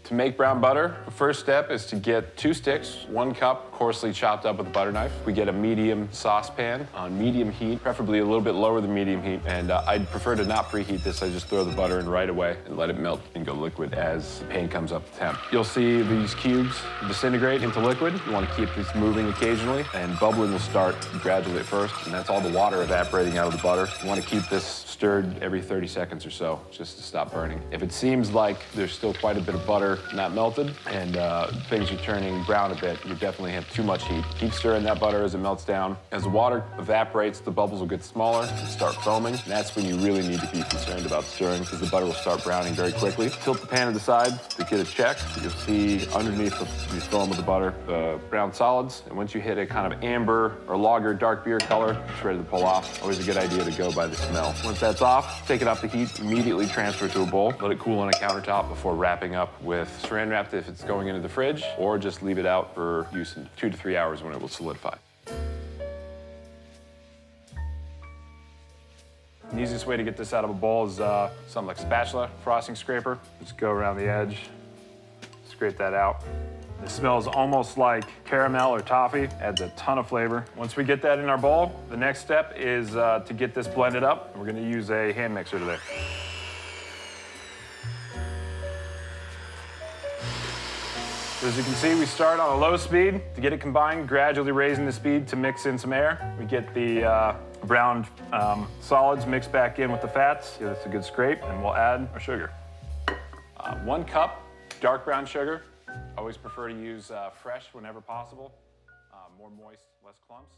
To make brown butter, the first step is to get 2 sticks, 1 cup, coarsely chopped up with a butter knife. We get a medium saucepan on medium heat, preferably a little bit lower than medium heat, and I'd prefer to not preheat this. I just throw the butter in right away and let it melt and go liquid as the pan comes up to temp. You'll see these cubes disintegrate into liquid. You want to keep this moving occasionally, and bubbling will start gradually at first, and that's all the water evaporating out of the butter. You want to keep this stirred every 30 seconds or so, just to stop burning. If it seems like there's still quite a bit of butter not melted and things are turning brown a bit, you definitely have too much heat. Keep stirring that butter as it melts down. As the water evaporates, the bubbles will get smaller and start foaming. And that's when you really need to be concerned about stirring, because the butter will start browning very quickly. Tilt the pan to the side to get a check. You'll see underneath the foam of the butter, the brown solids. And once you hit a kind of amber or lager dark beer color, it's ready to pull off. Always a good idea to go by the smell. Once that's off, take it off the heat, immediately transfer it to a bowl. Let it cool on a countertop before wrapping up with saran wrap if it's going into the fridge, or just leave it out for use in 2 to 3 hours when it will solidify. The easiest way to get this out of a bowl is something like a spatula, frosting scraper. Just go around the edge, scrape that out. It smells almost like caramel or toffee, adds a ton of flavor. Once we get that in our bowl, the next step is to get this blended up. We're gonna use a hand mixer today. As you can see, we start on a low speed. To get it combined, gradually raising the speed to mix in some air. We get the browned solids mixed back in with the fats. Give this a good scrape, and we'll add our sugar. 1 cup dark brown sugar. Always prefer to use fresh whenever possible. More moist, less clumps.